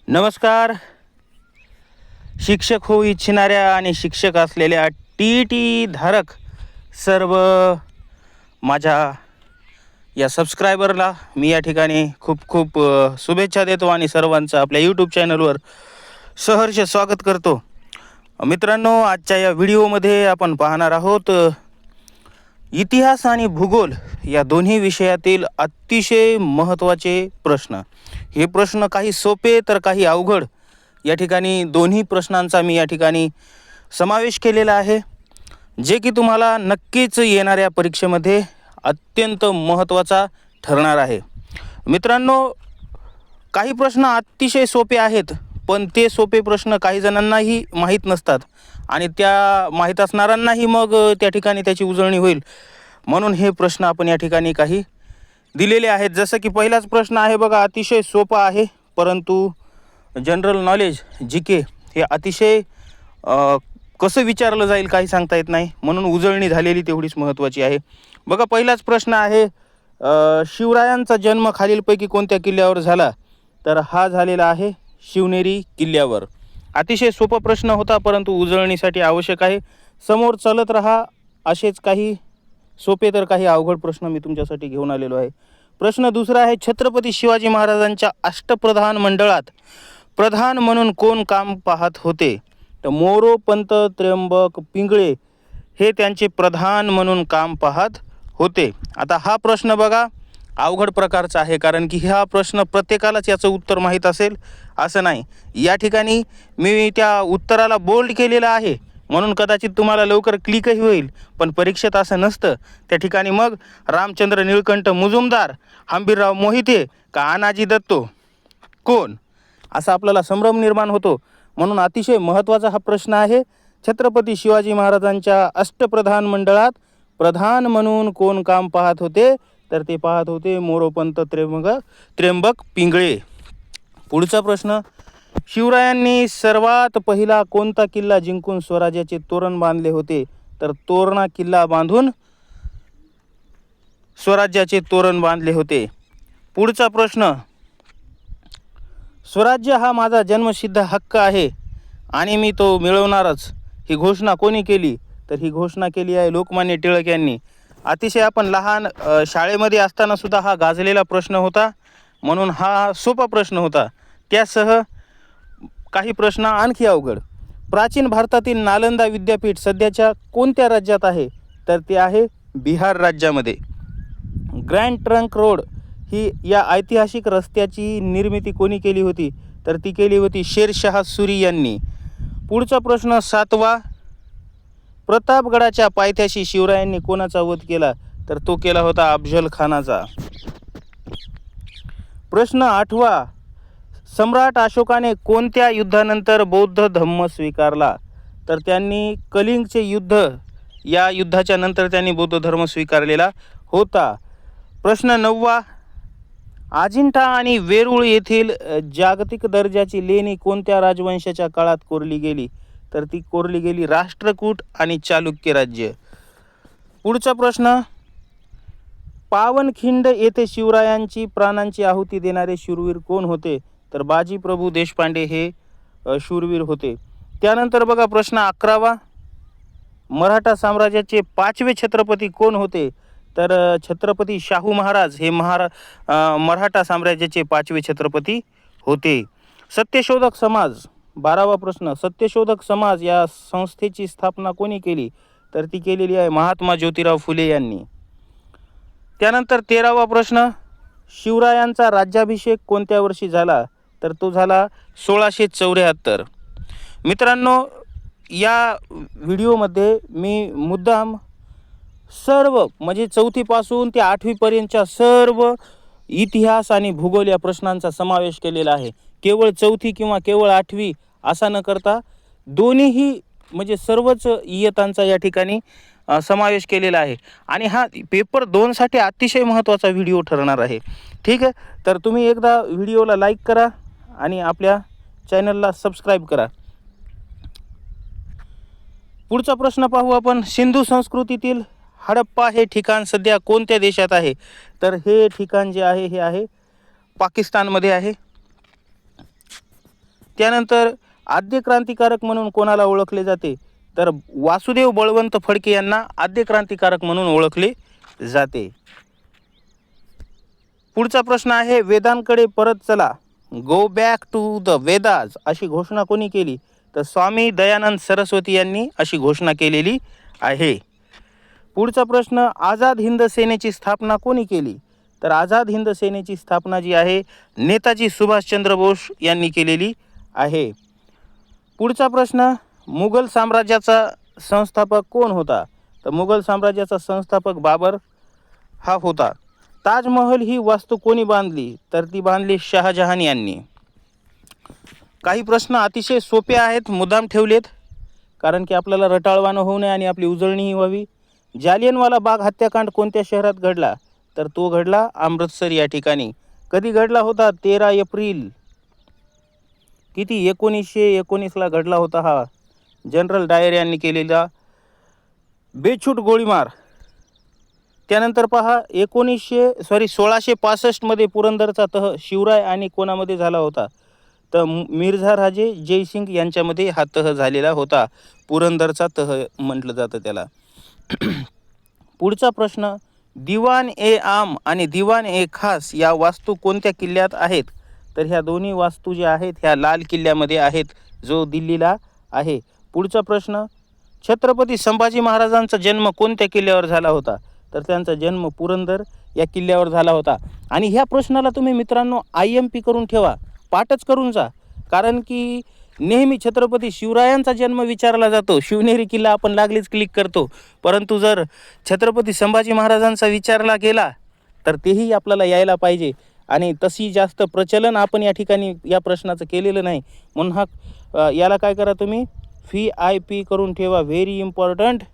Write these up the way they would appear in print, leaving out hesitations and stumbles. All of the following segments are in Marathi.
नमस्कार. शिक्षक होऊ इच्छिणाऱ्या आणि शिक्षक असलेल्या टी धारक सर्व माझ्या या सबस्क्रायबरला मी या ठिकाणी खूप खूप शुभेच्छा देतो आणि सर्वांचं आपल्या यूट्यूब चॅनलवर सहर्ष स्वागत करतो. मित्रांनो, आजच्या या व्हिडिओमध्ये आपण पाहणार आहोत इतिहास आणि भूगोल या दोन्ही विषयातील अतिशय महत्त्वाचे प्रश्न. हे प्रश्न काही सोपे तर काही अवघड, या ठिकाणी दोन्ही प्रश्नांचा मी या ठिकाणी समावेश केलेला आहे, जे की तुम्हाला नक्कीच येणाऱ्या परीक्षेमध्ये अत्यंत महत्त्वाचा ठरणार आहे. मित्रांनो, काही प्रश्न अतिशय सोपे आहेत, पण ते सोपे प्रश्न काही जणांनाही माहीत नसतात आणि त्या माहीत असणाऱ्यांनाही मग त्या ठिकाणी त्याची उजळणी होईल. म्हणून हे प्रश्न आपण या ठिकाणी काही दिलेले आहेत. जसं की पहिलाच प्रश्न आहे बघा, अतिशय सोपा आहे, परंतु जनरल नॉलेज GK हे अतिशय कसं विचारलं जाईल काही सांगता येत नाही, म्हणून उजळणी झालेली तेवढीच महत्त्वाची आहे. बघा, पहिलाच प्रश्न आहे, शिवरायांचा जन्म खालीलपैकी कोणत्या किल्ल्यावर झाला? तर हा झालेला आहे शिवनेरी किल्ल्यावर. अतिशय सोपा प्रश्न होता, परंतु उजळणीसाठी आवश्यक आहे. समोर चालत रहा, असेच काही सोपे तर काही अवघड प्रश्न मी तुमच्यासाठी घेऊन आलेलो आहे. प्रश्न दुसरा आहे, छत्रपती शिवाजी महाराजांच्या अष्टप्रधान मंडळात प्रधान म्हणून कोण काम पाहत होते? तर मोरोपंत त्र्यंबक पिंगळे हे त्यांचे प्रधान म्हणून काम पाहत होते. आता हा प्रश्न बघा अवघड प्रकारचा आहे, कारण की हा प्रश्न प्रत्येकालाच याचं उत्तर माहीत असेल असं नाही. या ठिकाणी मी त्या उत्तराला बोल्ड केलेलं आहे, म्हणून कदाचित तुम्हाला लवकर क्लिकही होईल, पण परीक्षेत असं नसतं. त्या ठिकाणी मग रामचंद्र निळकंठ मुजुमदार, हंबीरराव मोहिते का अनाजी दत्तो कोण, असा आपल्याला संभ्रम निर्माण होतो. म्हणून अतिशय महत्त्वाचा हा प्रश्न आहे. छत्रपती शिवाजी महाराजांच्या अष्टप्रधान मंडळात प्रधान म्हणून कोण काम पाहत होते? तर ते पाहत होते मोरोपंत त्र्यंबक पिंगळे. पुढचा प्रश्न, शिवरायांनी सर्वात पहिला कोणता किल्ला जिंकून स्वराज्याचे तोरण बांधले होते? तर तोरणा किल्ला बांधून स्वराज्याचे तोरण बांधले होते. पुढचा प्रश्न, स्वराज्य हा माझा जन्मसिद्ध हक्क आहे आणि मी तो मिळवणारच, ही घोषणा कोणी केली? तर ही घोषणा केली आहे लोकमान्य टिळक यांनी. अतिशय आपण लहान शाळेमध्ये असताना सुद्धा हा गाजलेला प्रश्न होता, म्हणून हा सोपा प्रश्न होता. त्यासह काही प्रश्न आणखी अवघड. प्राचीन भारतातील नालंदा विद्यापीठ सध्याच्या कोणत्या राज्यात आहे? तर ते आहे बिहार राज्यामध्ये. ग्रँड ट्रंक रोड ही या ऐतिहासिक रस्त्याची निर्मिती कोणी केली होती? तर ती केली होती शेरशाह सुरी यांनी. पुढचा प्रश्न सातवा, प्रतापगडाच्या पायथ्याशी शिवरायांनी कोणाचा वध केला? तर तो केला होता अफजल खानाचा. प्रश्न आठवा, सम्राट अशोकाने कोणत्या युद्धानंतर बौद्ध धम्म स्वीकारला? तर त्यांनी कलिंगचे युद्ध, या युद्धाच्या नंतर त्यांनी बौद्ध धर्म स्वीकारलेला होता. प्रश्न नववा, अजिंठा आणि वेरूळ येथील जागतिक दर्जाची लेणी कोणत्या राजवंशाच्या काळात कोरली गेली? तर ती कोरली गेली राष्ट्रकूट आणि चालुक्य राज्य. पुढचा प्रश्न, पावनखिंड येथे शिवरायांची प्राणांची आहुती देणारे शूरवीर कोण होते? तर बाजीप्रभू देशपांडे हे शूरवीर होते. त्यानंतर बघा प्रश्न 11वा, मराठा साम्राज्याचे 5वे छत्रपती कोण होते? तर छत्रपती शाहू महाराज हे मराठा साम्राज्याचे 5वे छत्रपती होते. सत्यशोधक समाज, 12वा प्रश्न, सत्यशोधक समाज या संस्थेची स्थापना कोणी केली? तर ती केलेली आहे महात्मा ज्योतिराव फुले यांनी. त्यानंतर 13वा प्रश्न, शिवरायांचा राज्याभिषेक कोणत्या वर्षी झाला? तर तो झाला 1674. मित्रांनो, या व्हिडिओमध्ये मी मुद्दाम सर्व म्हणजे 4थीपासून ते 8वीपर्यंतच्या सर्व इतिहास आणि भूगोल या प्रश्नांचा समावेश केलेला आहे. केवळ 4थी किंवा केवळ 8वी असा न करता दोन्हीही म्हणजे सर्वच इयत्तांचा या ठिकाणी समावेश केलेला आहे. आणि हा पेपर 2साठी अतिशय महत्त्वाचा व्हिडिओ ठरणार आहे. ठीक आहे, तर तुम्ही एकदा व्हिडिओला लाईक करा आणि आपल्या चॅनलला सबस्क्राईब करा. पुढचा प्रश्न पाहू आपण, सिंधू संस्कृतीतील हडप्पा हे ठिकाण सध्या कोणत्या देशात आहे? तर हे ठिकाण जे आहे हे आहे पाकिस्तानमध्ये आहे. त्यानंतर आद्य क्रांतिकारक म्हणून कोणाला ओळखले जाते, तर वासुदेव बळवंत फडके यांना आद्य क्रांतिकारक म्हणून ओळखले जाते. पुढचा प्रश्न आहे, वेदांकडे परत चला, go back to the Vedas अशी घोषणा कोणी केली, तर स्वामी दयानंद सरस्वती यांनी अशी घोषणा केलेली आहे. पुढचा प्रश्न, आझाद हिंद सेनेची स्थापना कोणी केली, तर आझाद हिंद सेनेची स्थापना जी आहे नेताजी सुभाषचंद्र बोस यांनी केलेली आहे. पुढचा प्रश्न, मुघल साम्राज्याचा संस्थापक कोण होता, तर मुघल साम्राज्याचा संस्थापक बाबर हा होता. ताजमहल ही वास्तू कोणी बांधली, तर ती बांधली शहाजहान यांनी. काही प्रश्न अतिशय सोपे आहेत, मुद्दाम ठेवलेत कारण की आपल्याला रटाळवाणं होऊ नये आणि आपली उजळणीही व्हावी. जालियनवाला बाग हत्याकांड कोणत्या शहरात घडला, तर तो घडला अमृतसर या ठिकाणी. कधी घडला होता, 13 एप्रिल किती 1919ला घडला होता हा जनरल डायर यांनी केलेला बेछूट गोळीमार. त्यानंतर पहा 1665 मध्ये पुरंदरचा तह शिवराय आणि कोणामध्ये झाला होता, तर मिर्झा राजे जयसिंग यांच्यामध्ये हा तह झालेला होता. पुरंदरचा तह म्हटलं जातं त्याला. पुढचा प्रश्न, दिवान ए आम आणि दिवान ए खास या वास्तू कोणत्या किल्ल्यात आहेत, तर ह्या दोन्ही वास्तू ज्या आहेत ह्या लाल किल्ल्यामध्ये आहेत, जो दिल्लीला आहे. पुढचा प्रश्न, छत्रपती संभाजी महाराजांचा जन्म कोणत्या किल्ल्यावर झाला होता, तर त्यांचा जन्म पुरंदर या किल्ल्यावर झाला होता. आणि ह्या प्रश्नाला तुम्ही मित्रांनो IMP करून ठेवा, पाठच करून जा, कारण की नेहमी छत्रपती शिवरायांचा जन्म विचारला जातो. शिवनेरी किल्ला आपण लागलीच क्लिक करतो, परंतु जर छत्रपती संभाजी महाराजांचा विचारला गेला तर तेही आपल्याला यायला पाहिजे. आणि तशी जास्त प्रचलन आपण या ठिकाणी या प्रश्नाचं केलेलं नाही, म्हणून हा याला काय करा तुम्ही VIP करून ठेवा. Very important.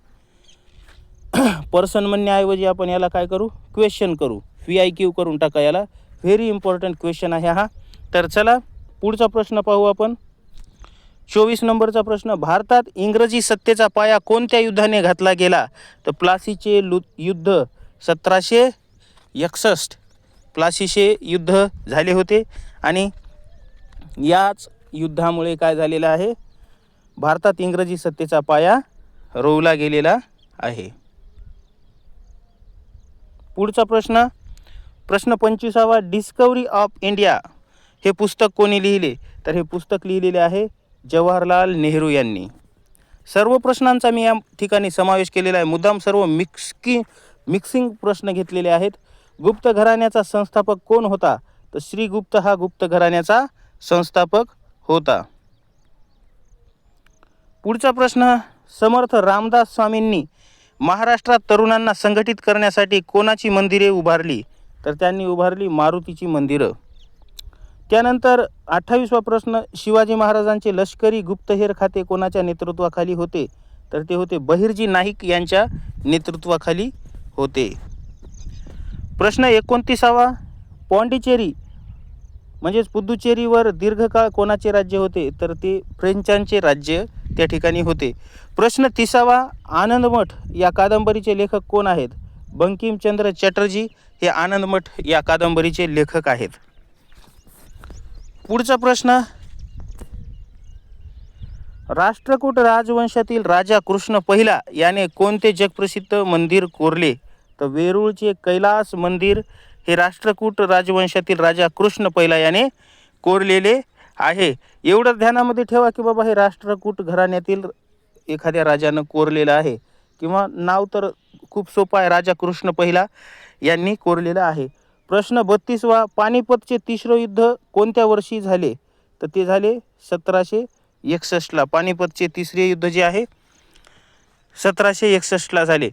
पर्सन म्हणण्याऐवजी आपण याला काय करू, क्वेश्चन करू. VIQ करून टाका याला. व्हेरी इम्पॉर्टंट क्वेश्चन आहे हा. तर चला पुढचा प्रश्न पाहू आपण. 24 नंबरचा प्रश्न, भारतात इंग्रजी सत्तेचा पाया कोणत्या युद्धाने घातला गेला, तर प्लासीचे युद्ध 1761. प्लासीचे युद्ध झाले होते आणि याच युद्धामुळे काय झालेलं आहे, भारतात इंग्रजी सत्तेचा पाया रोवला गेलेला आहे. पुढचा प्रश्न, प्रश्न 25वा, डिस्कवरी ऑफ इंडिया हे पुस्तक कोणी लिहिले, तर हे पुस्तक लिहिलेले आहे जवाहरलाल नेहरू यांनी. सर्व प्रश्नांचा मी या ठिकाणी समावेश केलेला आहे, मुद्दाम सर्व मिक्सिंग प्रश्न घेतलेले आहेत. गुप्त घराण्याचा संस्थापक कोण होता, तर श्रीगुप्त हा गुप्त घराण्याचा संस्थापक होता. पुढचा प्रश्न, समर्थ रामदास स्वामींनी महाराष्ट्रात तरुणांना संघटित करण्यासाठी कोणाची मंदिरे उभारली, तर त्यांनी उभारली मारुतीची मंदिरं. त्यानंतर 28वा प्रश्न, शिवाजी महाराजांचे लष्करी गुप्तहेर खाते कोणाच्या नेतृत्वाखाली होते, तर ते होते बहिर्जी नाईक यांच्या नेतृत्वाखाली होते. प्रश्न 29वा, पॉंडिचेरी म्हणजेच पुदुचेरीवर दीर्घकाळ कोणाचे राज्य होते, तर ते फ्रेंचांचे राज्य त्या ठिकाणी होते. प्रश्न 30वा, आनंदमठ या कादंबरीचे लेखक कोण आहेत, बंकिमचंद्र चटर्जी हे आनंदमठ या कादंबरीचे लेखक आहेत. पुढचा प्रश्न, राष्ट्रकूट राजवंशातील राजा कृष्ण पहिला याने कोणते जगप्रसिद्ध मंदिर कोरले, तर वेरूळचे कैलास मंदिर हे राष्ट्रकूट राजवंशातील राजा कृष्ण पहिला याने कोरलेले आहे. एवढं ध्यानामध्ये ठेवा की बाबा हे राष्ट्रकूट घराण्यातील एखाद्या राजानं कोरलेलं आहे, किंवा नाव तर खूप सोपं आहे, राजा कृष्ण पहिला यांनी कोरलेलं आहे. प्रश्न 32वा, पानिपतचे तिसरे युद्ध कोणत्या वर्षी झाले, तर ते झाले 1761ला. पानिपतचे तिसरे युद्ध जे आहे 1761ला झाले.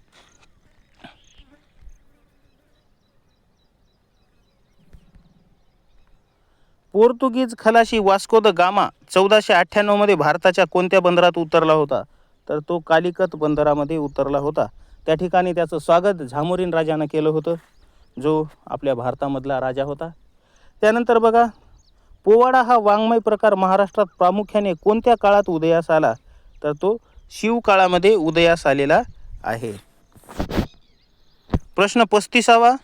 पोर्तुगीज खलाशी वास्को द गामा 1498 मध्ये भारताच्या कोणत्या बंदरात उतरला होता, तर तो कालिकत बंदरामध्ये उतरला होता. त्या ठिकाणी त्याचं स्वागत झामोरीन राजानं केलं होतं, जो आपल्या भारतामधला राजा होता. त्यानंतर बघा, पोवाडा हा वाङ्मय प्रकार महाराष्ट्रात प्रामुख्याने कोणत्या काळात उदयास आला, तर तो शिवकाळामध्ये उदयास आलेला आहे. प्रश्न 35वा,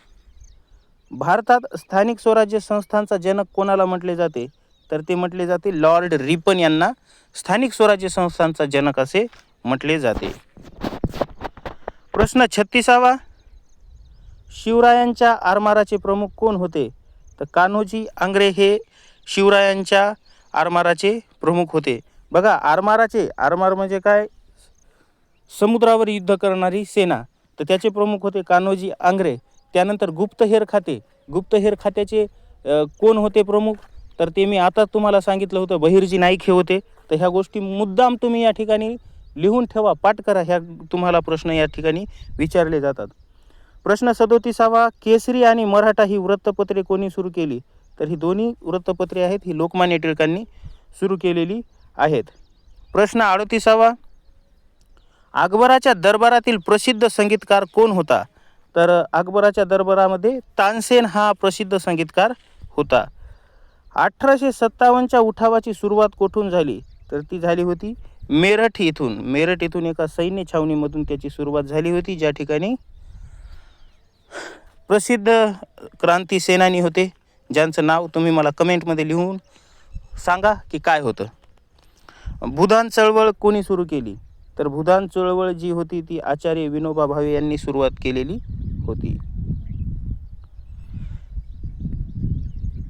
भारतात स्थानिक स्वराज्य संस्थांचा जनक कोणाला म्हटले जाते, तर ते म्हटले जाते लॉर्ड रिपन यांना स्थानिक स्वराज्य संस्थांचा जनक असे म्हटले जाते. प्रश्न 36वा, शिवरायांच्या आरमाराचे प्रमुख कोण होते? तर कान्होजी आंग्रे हे शिवरायांच्या आरमाराचे प्रमुख होते. बघा, आरमार म्हणजे काय? समुद्रावर युद्ध करणारी सेना. तर त्याचे प्रमुख होते कान्होजी आंग्रे. त्यानंतर गुप्तहेर खात्याचे कोण होते प्रमुख? तर ते मी आता तुम्हाला सांगितलं होतं, बहिर्जी नाईक हे होते. तर ह्या गोष्टी मुद्दाम तुम्ही या ठिकाणी लिहून ठेवा, पाठ करा. ह्या तुम्हाला प्रश्न या ठिकाणी विचारले जातात. प्रश्न 37वा, केसरी आणि मराठा ही वृत्तपत्रे कोणी सुरू केली? तर ही दोन्ही वृत्तपत्रे आहेत, ही लोकमान्य टिळकांनी सुरू केलेली आहेत. प्रश्न 38वा, अकबराच्या दरबारातील प्रसिद्ध संगीतकार कोण होता? तर अकबराच्या दरबारामध्ये तानसेन हा प्रसिद्ध संगीतकार होता. 1857च्या उठावाची सुरुवात कुठून झाली? तर ती झाली होती मेरठ येथून एका सैन्य छावणीमधून त्याची सुरुवात झाली होती, ज्या ठिकाणी प्रसिद्ध क्रांती सेनानी होते, ज्यांचं नाव तुम्ही मला कमेंटमध्ये लिहून सांगा की काय होतं. भूदान चळवळ कोणी सुरू केली? तर भूदान चळवळ जी होती ती आचार्य विनोबा भावे यांनी सुरुवात केलेली होती.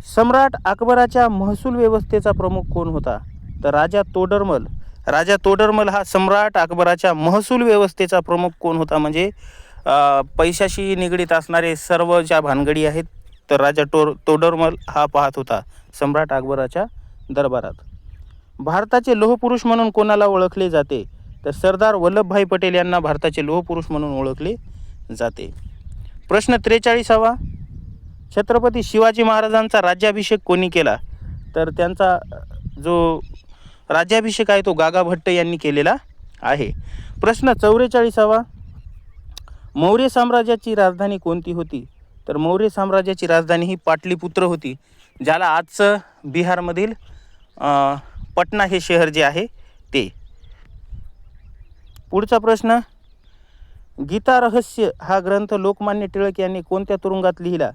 सम्राट अकबराच्या महसूल व्यवस्थेचा प्रमुख कोण होता? तर राजा तोडरमल हा सम्राट अकबराच्या महसूल व्यवस्थेचा प्रमुख कोण होता? म्हणजे पैशाशी निगडीत असणारे सर्व ज्या भानगडी आहेत, तर राजा तोडरमल हा पाहत होता सम्राट अकबराच्या दरबारात. भारताचे लोहपुरुष म्हणून कोणाला ओळखले जाते? तर सरदार वल्लभभाई पटेल यांना भारताचे लोहपुरुष म्हणून ओळखले जाते. प्रश्न 43वा, छत्रपती शिवाजी महाराजांचा राज्याभिषेक कोणी केला? तर त्यांचा जो राज्याभिषेक आहे तो गागा भट्ट यांनी केलेला आहे. प्रश्न 44वा, मौर्य साम्राज्याची राजधानी कोणती होती? तर मौर्य साम्राज्याची राजधानी ही पाटलीपुत्र होती, ज्याला आजचं बिहारमधील पटना हे शहर जे आहे ते. पुढचा प्रश्न, गीता रहस्य हा ग्रंथ लोकमान्य टिळक यांनी कोणत्या तुरुंगात लिहिला?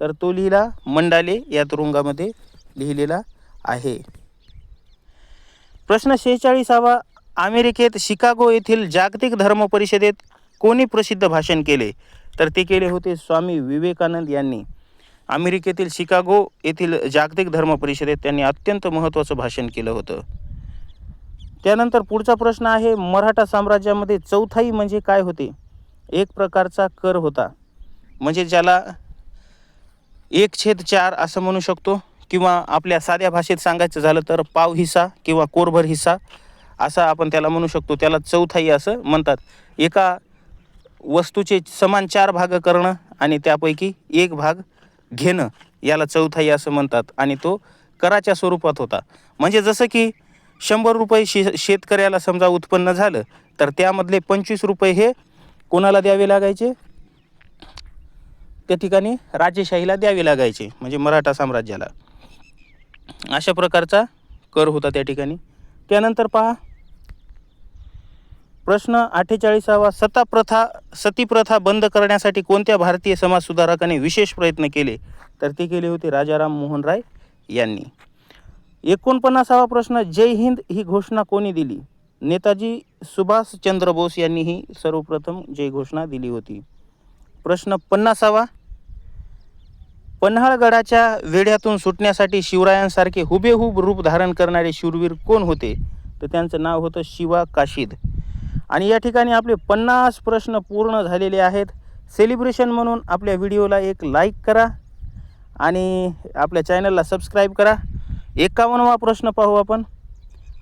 तर तो लिहिला मंडाले या तुरुंगामध्ये लिहिलेला आहे. प्रश्न 46वा, अमेरिकेत शिकागो येथील जागतिक धर्म परिषदेत कोणी प्रसिद्ध भाषण केले? तर ते केले होते स्वामी विवेकानंद यांनी. अमेरिकेतील शिकागो येथील जागतिक धर्म परिषदेत त्यांनी अत्यंत महत्त्वाचं भाषण केलं होतं. त्यानंतर पुढचा प्रश्न आहे, मराठा साम्राज्यामध्ये चौथाई म्हणजे काय होते? एक प्रकारचा कर होता, म्हणजे ज्याला 1/4 असं म्हणू शकतो, किंवा आपल्या साध्या भाषेत सांगायचं झालं तर पाव हिस्सा किंवा कोरभर हिस्सा असा आपण त्याला म्हणू शकतो. त्याला चौथाई असं म्हणतात. एका वस्तूचे समान 4 भाग करणं आणि त्यापैकी 1 भाग घेणं याला चौथाई असं म्हणतात, आणि तो कराच्या स्वरूपात होता. म्हणजे जसं की 100 रुपये शेतकऱ्याला समजा उत्पन्न झालं, तर त्यामधले 25 रुपये हे कोणाला द्यावे लागायचे? त्या ठिकाणी राजेशाहीला द्यावे लागायचे, म्हणजे मराठा साम्राज्याला. अशा प्रकारचा कर होता त्या ठिकाणी. त्यानंतर पहा प्रश्न 48वा, सतीप्रथा बंद करण्यासाठी कोणत्या भारतीय समाजसुधारकाने विशेष प्रयत्न केले? तर ते केले होते राजाराम मोहन राय यांनी. 49वा प्रश्न, जय हिंद ही घोषणा कोणी दिली? नेताजी सुभाषचंद्र बोस यांनी ही सर्वप्रथम जय घोषणा दिली होती. प्रश्न 50वा, पन्हाळगडाच्या वेढ्यातून सुटण्यासाठी शिवरायांसारखे हुबेहूब रूप धारण करणारे शूरवीर कोण होते? तर त्यांचं नाव होतं शिवा काशीद. आणि या ठिकाणी आपले 50 प्रश्न पूर्ण झालेले आहेत. सेलिब्रेशन म्हणून आपल्या व्हिडिओला एक लाईक करा आणि आपल्या चॅनलला सबस्क्राईब करा. 51वा प्रश्न पाहू आपण.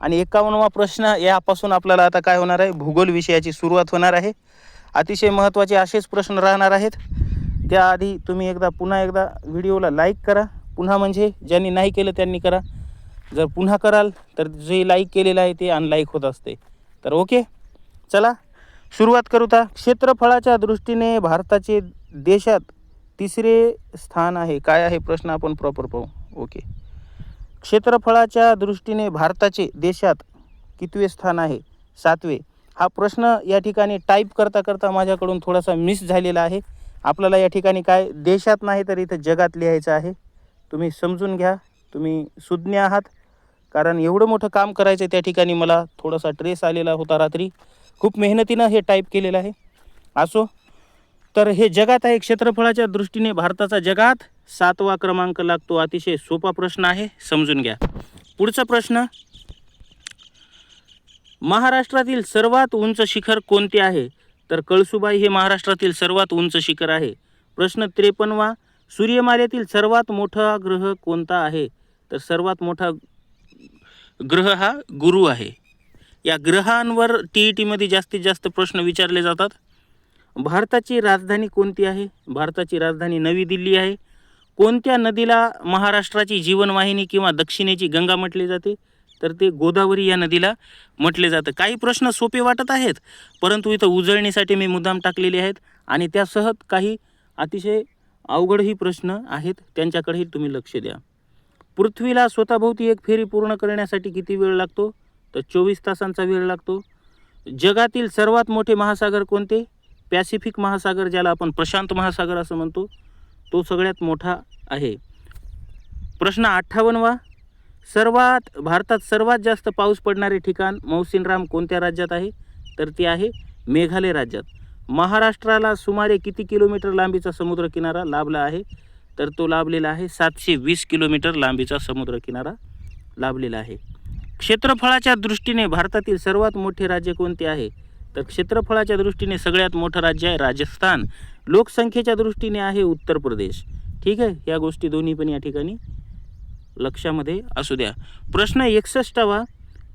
आणि 51वा प्रश्न यापासून आपल्याला आता काय होणार आहे, भूगोल विषयाची सुरुवात होणार आहे. अतिशय महत्त्वाचे असेच प्रश्न राहणार आहेत. त्याआधी तुम्ही पुन्हा एकदा व्हिडिओला लाईक करा. पुन्हा म्हणजे ज्यांनी नाही केलं त्यांनी करा. जर पुन्हा कराल तर जे लाईक केलेलं आहे ते अनलाईक होत असते. तर ओके, चला सुरुवात करू. क्षेत्रफळाच्या दृष्टीने भारताचे देशात 3रे स्थान आहे. काय आहे प्रश्न आपण प्रॉपर पाहू. ओके, क्षेत्रफळाच्या दृष्टीने भारताचे देशात कितवे स्थान आहे? 7वे. हा प्रश्न या ठिकाणी टाईप करता करता माझ्याकडून थोडासा मिस झालेला आहे. आपल्याला या ठिकाणी काय देशात नाही तर इथं जगात लिहायचं आहे. तुम्ही समजून घ्या तुम्ही सुज्ञ आहात, कारण एवढं मोठं काम करायचं आहे त्या ठिकाणी मला थोडासा ट्रेस आलेला होता रात्री. खूप मेहनतीनं हे टाईप केलेलं आहे. असो, तर हे जगात आहे, क्षेत्रफळाच्या दृष्टीने भारताचा जगात 7वा क्रमांक लागतो. अतिशय सोपा प्रश्न आहे, समजून घ्या. पुढचा प्रश्न, महाराष्ट्रातील सर्वात उंच शिखर कोणते आहे? तर कळसुबाई हे महाराष्ट्रातील सर्वात उंच शिखर आहे. प्रश्न 53वा, सूर्यमालेतील सर्वात मोठा ग्रह कोणता आहे? तर सर्वात मोठा ग्रह हा गुरु आहे. या ग्रहांवर TETमध्ये जास्तीत जास्त प्रश्न विचारले जातात. भारताची राजधानी कोणती आहे? भारताची राजधानी नवी दिल्ली आहे. कोणत्या नदीला महाराष्ट्राची जीवनवाहिनी किंवा दक्षिणेची गंगा म्हटले जाते? तर ते गोदावरी या नदीला म्हटले जातं. काही प्रश्न सोपे वाटत आहेत, परंतु इथं उजळणीसाठी मी मुद्दाम टाकलेले आहेत आणि त्यासह काही अतिशय अवघडही प्रश्न आहेत, त्यांच्याकडेही तुम्ही लक्ष द्या. पृथ्वीला स्वतःभोवती एक फेरी पूर्ण करण्यासाठी किती वेळ लागतो? तर 24 तासांचा वेळ लागतो. जगातील सर्वात मोठे महासागर कोणते? पॅसिफिक महासागर, ज्याला आपण प्रशांत महासागर असं म्हणतो, तो सगळ्यात मोठा आहे. प्रश्न 58वा, भारतात सर्वात जास्त पाऊस पडणारे ठिकाण मौसिनराम कोणत्या राज्यात आहे? तर ते आहे मेघालय राज्यात. महाराष्ट्राला सुमारे किती किलोमीटर लांबीचा समुद्रकिनारा लाभला आहे? तर तो लाभलेला आहे 720 किलोमीटर लांबीचा समुद्रकिनारा लाभलेला आहे. क्षेत्रफळाच्या दृष्टीने भारतातील सर्वात मोठे राज्य कोणते आहे? तर क्षेत्रफळाच्या दृष्टीने सगळ्यात मोठं राज्य आहे राजस्थान. लोकसंख्येच्या दृष्टीने आहे उत्तर प्रदेश. ठीक आहे, या गोष्टी दोन्ही पण या ठिकाणी लक्षामध्ये असू द्या. प्रश्न 61वा,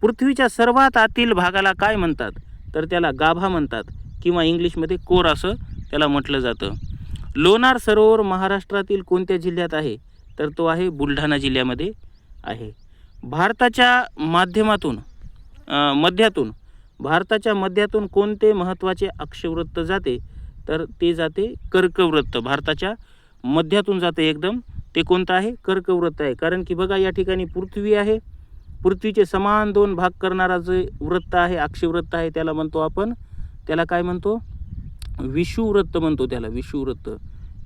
पृथ्वीच्या सर्वात आतील भागाला काय म्हणतात? तर त्याला गाभा म्हणतात किंवा इंग्लिशमध्ये कोर असं त्याला म्हटलं जातं. लोणार सरोवर महाराष्ट्रातील कोणत्या जिल्ह्यात आहे? तर तो आहे बुलढाणा जिल्ह्यामध्ये आहे. भारताच्या मध्यातून कोणते महत्त्वाचे अक्षवृत्त जाते? तर ते जाते कर्कवृत्त. भारताच्या मध्यातून जाते एकदम, ते कोणतं आहे? कर्कवृत्त आहे. कारण की बघा, या ठिकाणी पृथ्वी आहे, पृथ्वीचे समान 2 भाग करणारा जे वृत्त आहे, अक्षवृत्त आहे, त्याला म्हणतो आपण, त्याला काय म्हणतो? विषुववृत्त म्हणतो त्याला, विषुववृत्त.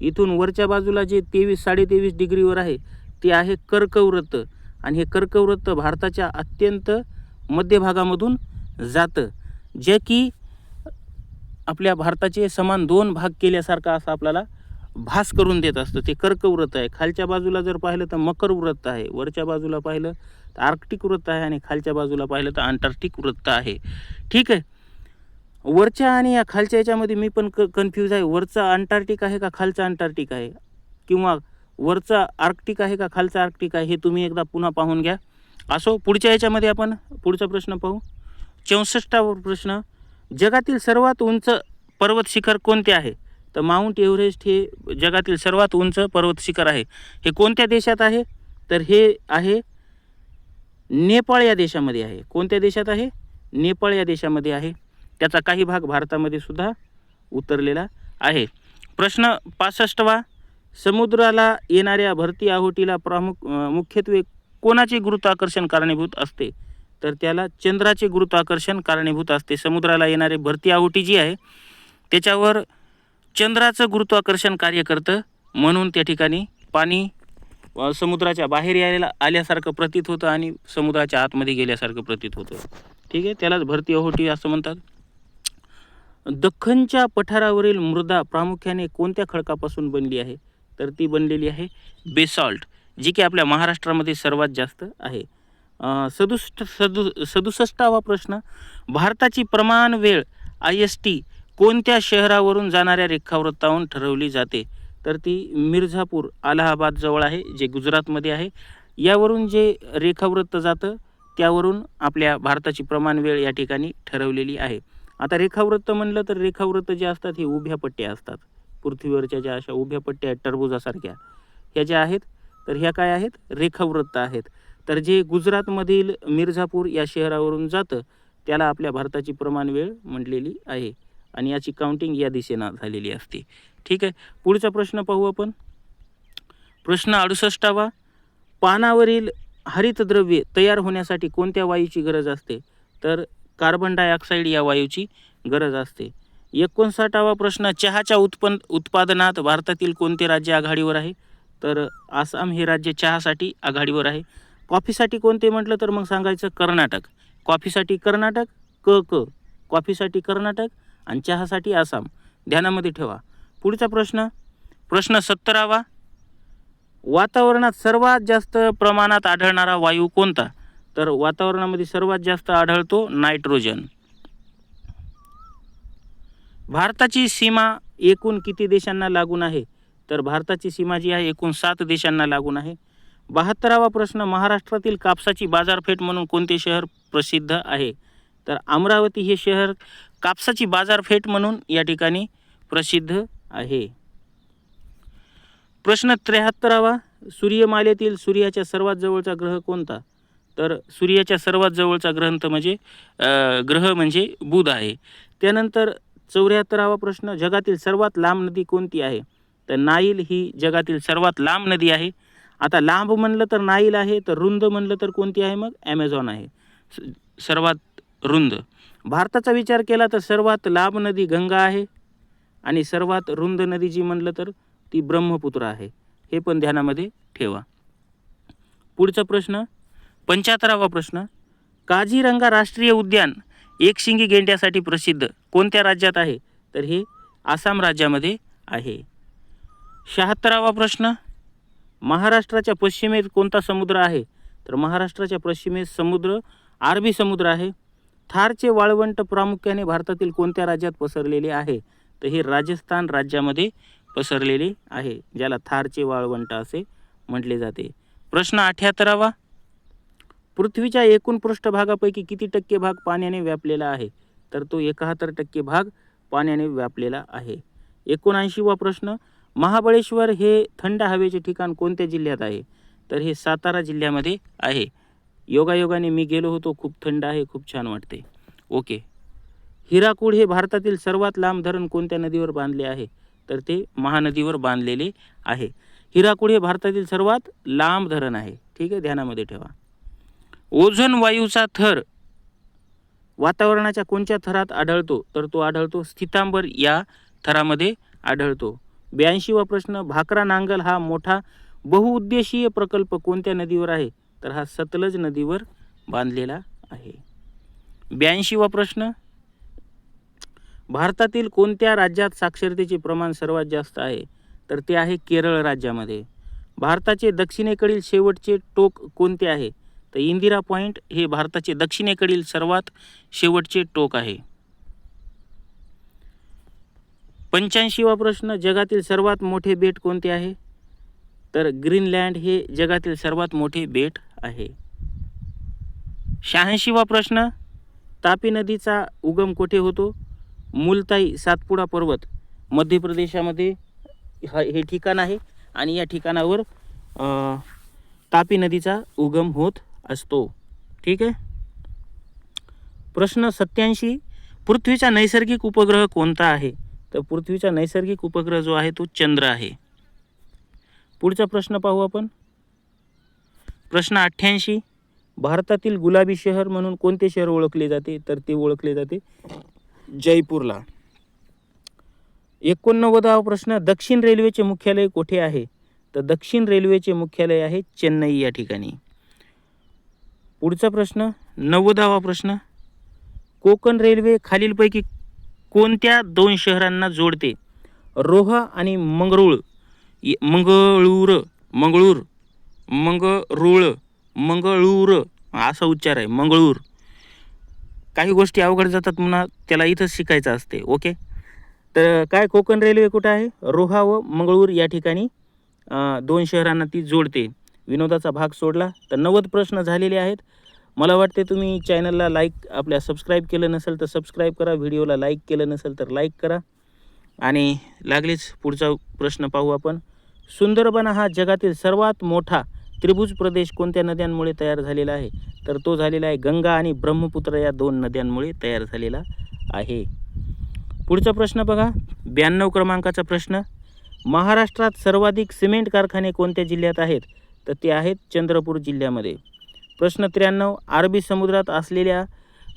इथून वरच्या बाजूला जे 23-23.5 डिग्रीवर आहे ते आहे कर्कवृत्त, आणि हे कर्कवृत्त भारताच्या अत्यंत मध्यभागामधून जातं, जे की आपल्या भारताचे समान 2 भाग केल्यासारखं असं आपल्याला भास करून देत असतं. ते कर्कवृत्त आहे. खालच्या बाजूला जर पाहिलं तर मकर वृत्त आहे, वरच्या बाजूला पाहिलं तर आर्क्टिक वृत्त आहे, आणि खालच्या बाजूला पाहिलं तर अंटार्क्टिक वृत्त आहे. ठीक आहे, वरच्या आणि या खालच्या याच्यामध्ये मी पण कन्फ्यूज आहे. वरचा अंटार्क्टिक आहे का खालचा अंटार्क्टिक आहे, किंवा वरचा आर्क्टिक आहे का खालचा आर्क्टिक आहे, हे तुम्ही एकदा पुन्हा पाहून घ्या. असो, पुढच्या याच्यामध्ये आपण पुढचा प्रश्न पाहू. 64वा प्रश्न, जगातील सर्वात उंच पर्वत शिखर कोणते आहे? तर माउंट एव्हरेस्ट हे जगातील सर्वात उंच पर्वत शिखर आहे. हे कोणत्या देशात आहे? तर हे आहे नेपाळ या देशामध्ये आहे. कोणत्या देशात आहे? नेपाळ या देशामध्ये आहे. त्याचा काही भाग भारतामध्ये सुद्धा उतरलेला आहे. प्रश्न 65वा, समुद्राला येणाऱ्या भरती आहोटीला मुख्यत्वे कोणाचे गुरुत्वाकर्षण कारणीभूत असते? तर त्याला चंद्राचे गुरुत्वाकर्षण कारणीभूत असते. समुद्राला येणारे भरती आहोटी जी आहे त्याच्यावर चंद्राचं गुरुत्वाकर्षण कार्य करतं, म्हणून त्या ठिकाणी पाणी समुद्राच्या बाहेर आल्यासारखं प्रतीत होतं आणि समुद्राच्या आतमध्ये गेल्यासारखं प्रतीत होतं. ठीक आहे, त्यालाच भरती आहोटी असं म्हणतात. दख्खनच्या पठारावरील मृदा प्रामुख्याने कोणत्या खडकापासून बनली आहे? तर ती बनलेली आहे बेसॉल्ट, जी की आपल्या महाराष्ट्रामध्ये सर्वात जास्त आहे. 67वा प्रश्न, भारताची प्रमाण वेळ IST कोणत्या शहरावरून जाणाऱ्या रेखावृत्तावरून ठरवली जाते? तर ती मिर्झापूर, अलाहाबाद जवळ आहे, जे गुजरातमध्ये आहे. यावरून जे रेखावृत्त जातं त्यावरून आपल्या भारताची प्रमाण वेळ या ठिकाणी ठरवलेली आहे. आता रेखावृत्त म्हणलं तर रेखावृत्त जे असतात हे उभ्या पट्ट्या असतात. पृथ्वीवरच्या ज्या अशा उभ्या पट्ट्या आहेत टरबुजासारख्या, ह्या ज्या आहेत तर ह्या काय आहेत? रेखावृत्त आहेत. तर जे गुजरातमधील मिर्झापूर या शहरावरून जातं त्याला आपल्या भारताची प्रमाण वेळ म्हटलेली आहे, आणि याची काउंटिंग या दिशेनं झालेली असते. ठीक आहे, पुढचा प्रश्न पाहू आपण. प्रश्न 68वा, पानावरील हरितद्रव्ये तयार होण्यासाठी कोणत्या वायूची गरज असते? तर कार्बन डायऑक्साईड या वायूची गरज असते. 59वा प्रश्न, चहाच्या उत्पादनात भारतातील कोणते राज्य आघाडीवर आहे? तर आसाम हे राज्य चहासाठी आघाडीवर आहे. कॉफीसाठी कोणते म्हटलं तर मग सांगायचं कर्नाटक. कॉफीसाठी कर्नाटक, कॉफीसाठी कर्नाटक आणि चहासाठी आसाम. ध्यानामध्ये ठेवा. पुढचा प्रश्न, प्रश्न 17वा. वातावरणात सर्वात जास्त प्रमाणात आढळणारा वायू कोणता? तर वातावरणामध्ये सर्वात जास्त आढळतो नायट्रोजन. भारताची सीमा एकूण किती देशांना लागून आहे? तर भारताची सीमा जी आहे एकूण 7 देशांना लागून आहे. 72वा प्रश्न, महाराष्ट्रातील कापसाची बाजारपेठ म्हणून कोणते शहर प्रसिद्ध आहे? तर अमरावती हे शहर कापसाची बाजारपेठ म्हणून या ठिकाणी प्रसिद्ध आहे. प्रश्न 73वा, सूर्यमालेतील सूर्याच्या सर्वात जवळचा ग्रह कोणता? तर सूर्याच्या सर्वात जवळचा ग्रह म्हणजे बुध आहे. त्यानंतर 74वा प्रश्न, जगातील सर्वात लांब नदी कोणती आहे? तर नाईल ही जगातील सर्वात लांब नदी आहे. आता लांब म्हणलं तर नाईल आहे, तर रुंद म्हणलं तर कोणती आहे? मग ॲमेझॉन आहे सर्वात रुंद. भारताचा विचार केला तर सर्वात लांब नदी गंगा आहे आणि सर्वात रुंद नदी जी म्हणलं तर ती ब्रह्मपुत्र आहे. हे पण ध्यानामध्ये ठेवा. पुढचा प्रश्न, 75वा प्रश्न, काझीरंगा राष्ट्रीय उद्यान एकशिंगी गेंड्यासाठी प्रसिद्ध कोणत्या राज्यात आहे? तर हे आसाम राज्यामध्ये आहे. 76वा प्रश्न, महाराष्ट्राच्या पश्चिमेत कोणता समुद्र आहे? तर महाराष्ट्राच्या पश्चिमेस समुद्र अरबी समुद्र आहे. थारचे वाळवंट प्रामुख्याने भारतातील कोणत्या राज्यात पसरलेले आहे? तर हे राजस्थान राज्यामध्ये पसरलेले आहे, ज्याला थारचे वाळवंट असे म्हटले जाते. प्रश्न 78वा, पृथ्वीच्या एकूण पृष्ठभागापैकी किती टक्के भाग पाण्याने व्यापलेला आहे? तर तो 71% भाग पाण्याने व्यापलेला आहे. 79वा प्रश्न, महाबळेश्वर हे थंड हवेचे ठिकाण कोणत्या जिल्ह्यात आहे? तर हे सातारा जिल्ह्यामध्ये आहे. योगायोगाने मी गेलो होतो, खूप थंड आहे, खूप छान वाटते. ओके. हिराकूड हे भारतातील सर्वात लांब धरण कोणत्या नदीवर बांधले आहे? तर ते महानदीवर बांधलेले आहे. हिराकूड हे भारतातील सर्वात लांब धरण आहे. ठीक आहे, ध्यानामध्ये ठेवा. ओझोन वायूचा थर वातावरणाच्या कोणत्या थरात आढळतो? तर तो आढळतो स्थितांबर या थरामध्ये आढळतो. 82वा प्रश्न, भाकरा नांगल हा मोठा बहुउद्देशीय प्रकल्प कोणत्या नदीवर आहे? तर हा सतलज नदीवर बांधलेला आहे. 82वा प्रश्न, भारतातील कोणत्या राज्यात साक्षरतेचे प्रमाण सर्वात जास्त आहे? तर ते आहे केरळ राज्यामध्ये. भारताचे दक्षिणेकडील शेवटचे टोक कोणते आहे? तर इंदिरा पॉईंट हे भारताचे दक्षिणेकडील सर्वात शेवटचे टोक आहे. 85वा प्रश्न, जगातील सर्वात मोठे बेट कोणते आहे? तर ग्रीनलँड हे जगातील सर्वात मोठे बेट आहे. 86वा प्रश्न, तापी नदीचा उगम कोठे होतो? मुलताई सातपुडा पर्वत मध्य प्रदेशामध्ये हे ठिकाण आहे आणि या ठिकाणावर तापी नदीचा उगम होत असतो. ठीक आहे. प्रश्न 87, पृथ्वीचा नैसर्गिक उपग्रह कोणता आहे? तर पृथ्वीचा नैसर्गिक उपग्रह जो आहे तो चंद्र आहे. पुढचा प्रश्न पाहू आपण. प्रश्न 88, भारतातील गुलाबी शहर म्हणून कोणते शहर ओळखले जाते? तर ते ओळखले जाते जयपूरला. 89वा प्रश्न, दक्षिण रेल्वेचे मुख्यालय कोठे आहे? तर दक्षिण रेल्वेचे मुख्यालय आहे चेन्नई या ठिकाणी. पुढचा प्रश्न 90वा प्रश्न, कोकण रेल्वे खालीलपैकी कोणत्या 2 शहरांना जोडते? रोहा आणि मंगळूर असा उच्चार आहे, मंगळूर. काही गोष्टी अवघड जातात म्हणा, त्याला इथंच शिकायचं असते. ओके. तर काय कोकण रेल्वे कुठं आहे? रोहा व मंगळूर या ठिकाणी 2 शहरांना ती जोडते. विनोदाचा भाग सोडला तर 90 प्रश्न झालेले आहेत. मला वाटते तुम्ही चॅनलला आपल्या सबस्क्राईब केलं नसेल तर सबस्क्राईब करा, व्हिडिओला लाईक केलं नसेल तर लाईक करा. आणि लागलीच पुढचा प्रश्न पाहू आपण. सुंदरबन हा जगातील सर्वात मोठा त्रिभुज प्रदेश कोणत्या नद्यांमुळे तयार झालेला आहे? तर तो झालेला आहे गंगा आणि ब्रह्मपुत्र या 2 नद्यांमुळे तयार झालेला आहे. पुढचा प्रश्न बघा, 92 क्रमांकाचा प्रश्न, महाराष्ट्रात सर्वाधिक सिमेंट कारखाने कोणत्या जिल्ह्यात आहेत? तर ते आहेत चंद्रपूर जिल्ह्यामध्ये. प्रश्न 93, अरबी समुद्रात असलेल्या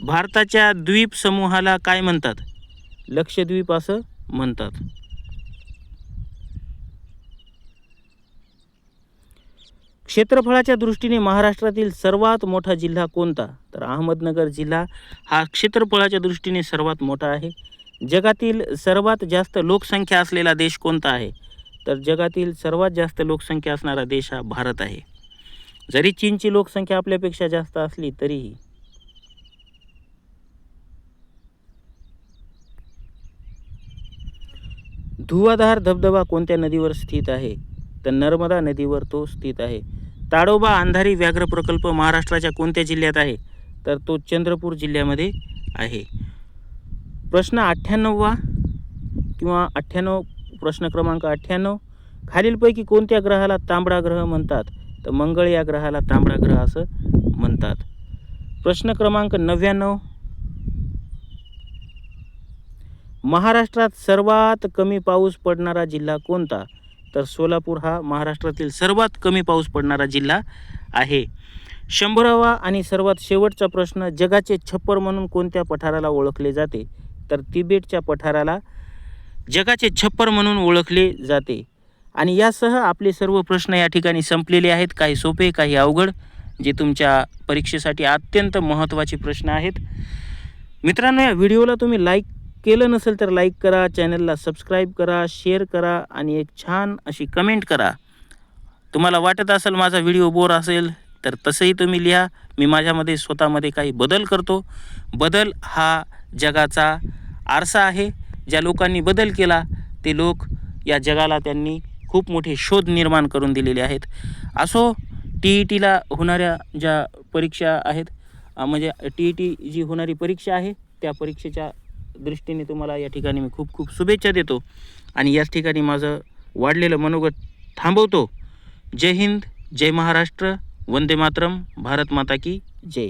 भारताच्या द्वीप समूहाला काय म्हणतात? लक्षद्वीप असं म्हणतात. क्षेत्रफळाच्या दृष्टीने महाराष्ट्रातील सर्वात मोठा जिल्हा कोणता? तर अहमदनगर जिल्हा हा क्षेत्रफळाच्या दृष्टीने सर्वात मोठा आहे. जगातील सर्वात जास्त लोकसंख्या असलेला देश कोणता आहे? तर जगातील सर्वात जास्त लोकसंख्या असणारा देश हा भारत आहे. जरी चीनची लोकसंख्या आपल्यापेक्षा जास्त असली तरीही. धुवाधार धबधबा कोणत्या नदीवर स्थित आहे? तर नर्मदा नदीवर तो स्थित आहे. ताडोबा अंधारी व्याघ्र प्रकल्प महाराष्ट्राच्या कोणत्या जिल्ह्यात आहे? तर तो चंद्रपूर जिल्ह्यामध्ये आहे. प्रश्न 98 किंवा 98 प्रश्न क्रमांक 98. खालीलपैकी कोणत्या ग्रहाला तांबडा ग्रह म्हणतात? तर मंगळ या ग्रहाला तांबडा ग्रह असं म्हणतात. प्रश्न क्रमांक 99. महाराष्ट्रात सर्वात कमी पाऊस पडणारा जिल्हा कोणता? तर सोलापूर हा महाराष्ट्रातील सर्वात कमी पाऊस पडणारा जिल्हा आहे. 100वा आणि सर्वात शेवटचा प्रश्न. जगाचे छप्पर म्हणून कोणत्या पठाराला ओळखले जाते? तर तिबेटच्या पठाराला जगाचे छप्पर म्हणून ओळखले जाते. आणि यासह आपले सर्व प्रश्न या ठिकाणी संपलेले आहेत. काही सोपे, काही अवघड, जे तुमच्या परीक्षेसाठी अत्यंत महत्त्वाचे प्रश्न आहेत. मित्रांनो, या व्हिडिओला तुम्ही लाईक केलं नसेल तर लाईक करा, चॅनलला सबस्क्राईब करा, शेअर करा आणि एक छान अशी कमेंट करा. तुम्हाला वाटत असेल माझा व्हिडिओ बोर असेल तर तसंही तुम्ही लिहा. मी माझ्यामध्ये स्वतःमध्ये काही बदल करतो. बदल हा जगाचा आरसा आहे. ज्या लोकांनी बदल केला ते लोक या जगाला त्यांनी खूप मोठे शोध निर्माण करून दिलेले आहेत. असो, TETला होणाऱ्या ज्या परीक्षा आहेत, म्हणजे TET जी होणारी परीक्षा आहे त्या परीक्षेच्या दृष्टीने तुम्हाला या ठिकाणी मी खूप खूप शुभेच्छा देतो आणि याच ठिकाणी माझं वाढलेलं मनोगत थांबवतो. जय हिंद, जय महाराष्ट्र, वंदे मातरम, भारत माता की जय.